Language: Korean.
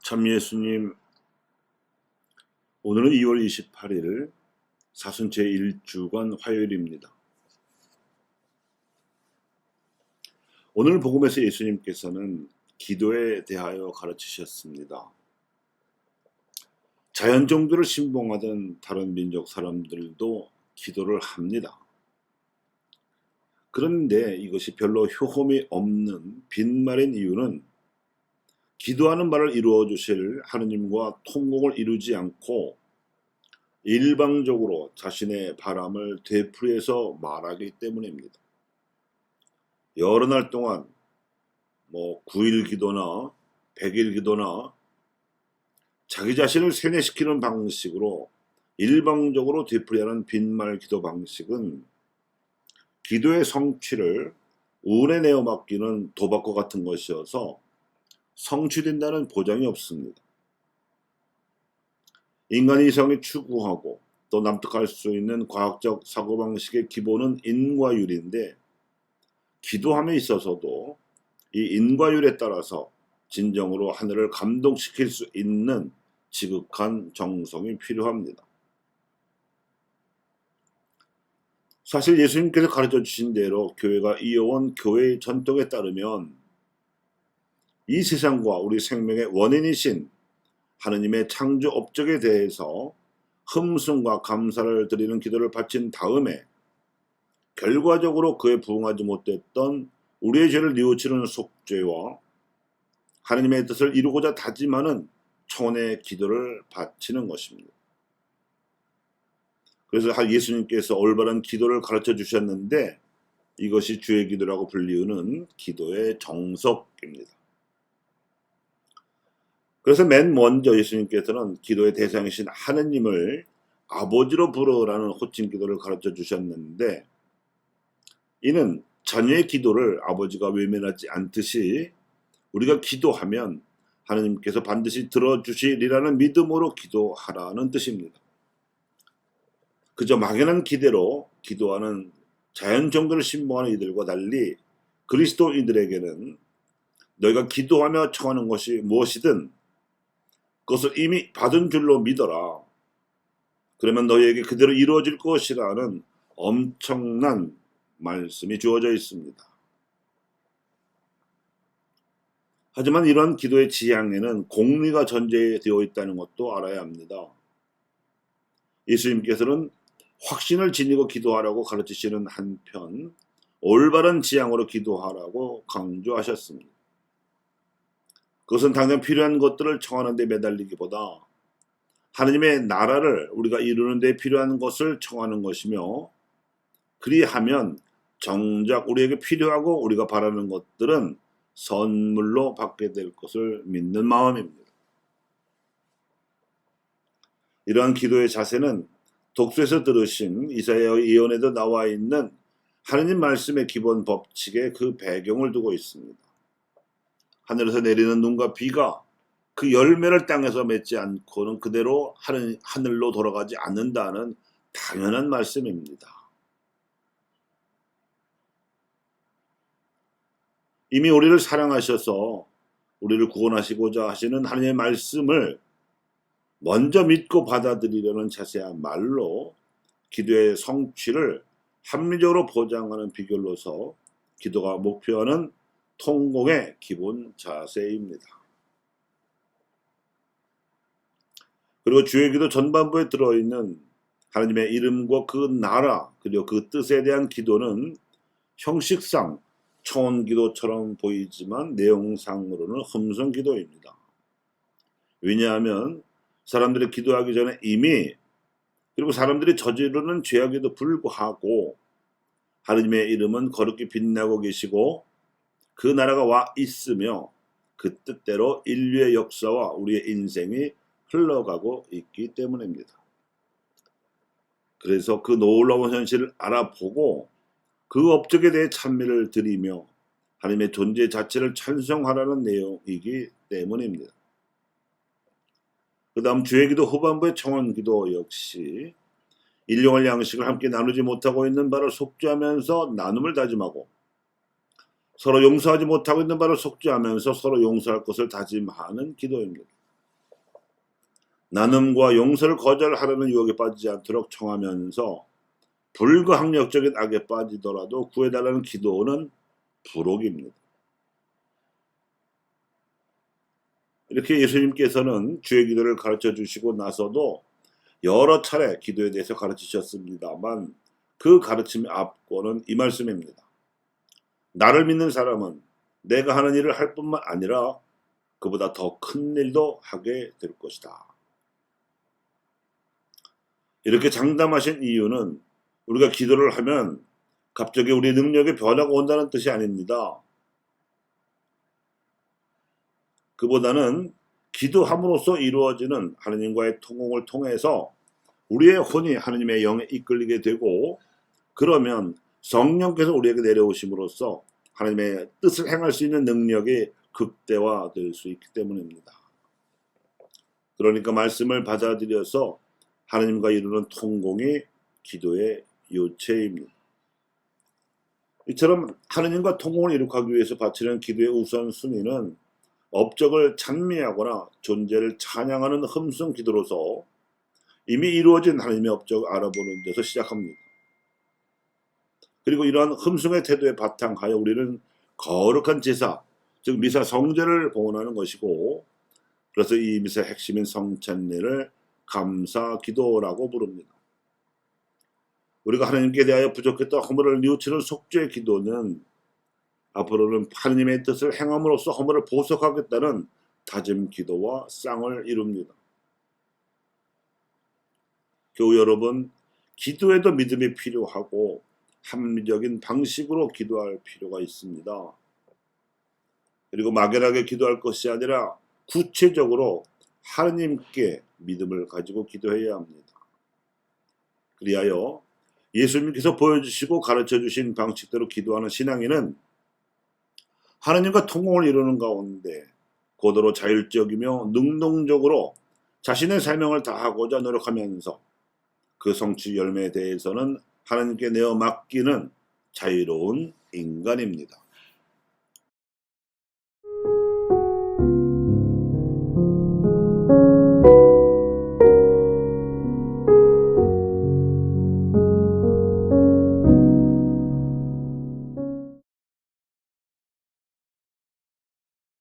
참 예수님, 오늘은 2월 28일 사순째 1주간 화요일입니다. 오늘 복음에서 예수님께서는 기도에 대하여 가르치셨습니다. 자연 종교를 신봉하던 다른 민족 사람들도 기도를 합니다. 그런데 이것이 별로 효험이 없는 빈말인 이유는 기도하는 바를 이루어 주실 하느님과 통곡을 이루지 않고 일방적으로 자신의 바람을 되풀이해서 말하기 때문입니다. 여러 날 동안 9일 기도나 100일 기도나 자기 자신을 세뇌시키는 방식으로 일방적으로 되풀이하는 빈말 기도 방식은 기도의 성취를 운에 내어 맡기는 도박과 같은 것이어서 성취된다는 보장이 없습니다. 인간이 이성이 추구하고 또 납득할 수 있는 과학적 사고방식의 기본은 인과율인데 기도함에 있어서도 이 인과율에 따라서 진정으로 하늘을 감동시킬 수 있는 지극한 정성이 필요합니다. 사실 예수님께서 가르쳐 주신 대로 교회가 이어온 교회의 전통에 따르면 이 세상과 우리 생명의 원인이신 하느님의 창조 업적에 대해서 흠숭과 감사를 드리는 기도를 바친 다음에 결과적으로 그에 부응하지 못했던 우리의 죄를 뉘우치는 속죄와 하느님의 뜻을 이루고자 다짐하는 청원의 기도를 바치는 것입니다. 그래서 예수님께서 올바른 기도를 가르쳐 주셨는데 이것이 주의 기도라고 불리우는 기도의 정석입니다. 그래서 맨 먼저 예수님께서는 기도의 대상이신 하느님을 아버지로 부르라는 호칭 기도를 가르쳐 주셨는데 이는 자녀의 기도를 아버지가 외면하지 않듯이 우리가 기도하면 하느님께서 반드시 들어주시리라는 믿음으로 기도하라는 뜻입니다. 그저 막연한 기대로 기도하는 자연 종교를 신봉하는 이들과 달리 그리스도인들에게는 너희가 기도하며 청하는 것이 무엇이든 그것을 이미 받은 줄로 믿어라. 그러면 너희에게 그대로 이루어질 것이라는 엄청난 말씀이 주어져 있습니다. 하지만 이런 기도의 지향에는 공리가 전제되어 있다는 것도 알아야 합니다. 예수님께서는 확신을 지니고 기도하라고 가르치시는 한편 올바른 지향으로 기도하라고 강조하셨습니다. 그것은 당장 필요한 것들을 청하는 데 매달리기보다 하느님의 나라를 우리가 이루는 데 필요한 것을 청하는 것이며 그리하면 정작 우리에게 필요하고 우리가 바라는 것들은 선물로 받게 될 것을 믿는 마음입니다. 이러한 기도의 자세는 독서에서 들으신 이사야의 예언에도 나와 있는 하느님 말씀의 기본 법칙에 그 배경을 두고 있습니다. 하늘에서 내리는 눈과 비가 그 열매를 땅에서 맺지 않고는 그대로 하늘로 돌아가지 않는다는 당연한 말씀입니다. 이미 우리를 사랑하셔서 우리를 구원하시고자 하시는 하나님의 말씀을 먼저 믿고 받아들이려는 자세야말로 기도의 성취를 합리적으로 보장하는 비결로서 기도가 목표하는 통곡의 기본 자세입니다. 그리고 주의 기도 전반부에 들어있는 하나님의 이름과 그 나라 그리고 그 뜻에 대한 기도는 형식상 청원 기도처럼 보이지만 내용상으로는 흠성 기도입니다. 왜냐하면 사람들이 기도하기 전에 이미 그리고 사람들이 저지르는 죄악에도 불구하고 하느님의 이름은 거룩히 빛나고 계시고 그 나라가 와 있으며 그 뜻대로 인류의 역사와 우리의 인생이 흘러가고 있기 때문입니다. 그래서 그 놀라운 현실을 알아보고 그 업적에 대해 찬미를 드리며 하나님의 존재 자체를 찬송하라는 내용이기 때문입니다. 그 다음 주의 기도 후반부의 청원 기도 역시 일용할 양식을 함께 나누지 못하고 있는 바를 속죄하면서 나눔을 다짐하고 서로 용서하지 못하고 있는 바를 속죄하면서 서로 용서할 것을 다짐하는 기도입니다. 나눔과 용서를 거절하려는 유혹에 빠지지 않도록 청하면서 불가항력적인 악에 빠지더라도 구해달라는 기도는 부록입니다. 이렇게 예수님께서는 주의 기도를 가르쳐 주시고 나서도 여러 차례 기도에 대해서 가르치셨습니다만 그 가르침의 앞권은 이 말씀입니다. 나를 믿는 사람은 내가 하는 일을 할 뿐만 아니라 그보다 더 큰 일도 하게 될 것이다. 이렇게 장담하신 이유는 우리가 기도를 하면 갑자기 우리 능력에 변화가 온다는 뜻이 아닙니다. 그보다는 기도함으로써 이루어지는 하느님과의 통공을 통해서 우리의 혼이 하느님의 영에 이끌리게 되고, 그러면 성령께서 우리에게 내려오심으로써 하나님의 뜻을 행할 수 있는 능력이 극대화될 수 있기 때문입니다. 그러니까 말씀을 받아들여서 하나님과 이루는 통공이 기도의 요체입니다. 이처럼 하나님과 통공을 이룩하기 위해서 바치는 기도의 우선순위는 업적을 찬미하거나 존재를 찬양하는 흠숭 기도로서 이미 이루어진 하나님의 업적을 알아보는 데서 시작합니다. 그리고 이러한 흠숭의 태도에 바탕하여 우리는 거룩한 제사, 즉 미사 성제를 봉헌하는 것이고, 그래서 이 미사의 핵심인 성찬례를 감사 기도라고 부릅니다. 우리가 하나님께 대하여 부족했던 허물을 뉘우치는 속죄의 기도는 앞으로는 하나님의 뜻을 행함으로써 허물을 보석하겠다는 다짐 기도와 쌍을 이룹니다. 교우 여러분, 기도에도 믿음이 필요하고 합리적인 방식으로 기도할 필요가 있습니다. 그리고 막연하게 기도할 것이 아니라 구체적으로 하나님께 믿음을 가지고 기도해야 합니다. 그리하여 예수님께서 보여주시고 가르쳐 주신 방식대로 기도하는 신앙인은 하나님과 통공을 이루는 가운데 고도로 자율적이며 능동적으로 자신의 사명을 다하고자 노력하면서 그 성취 열매에 대해서는 하나님께 내어 맡기는 자유로운 인간입니다.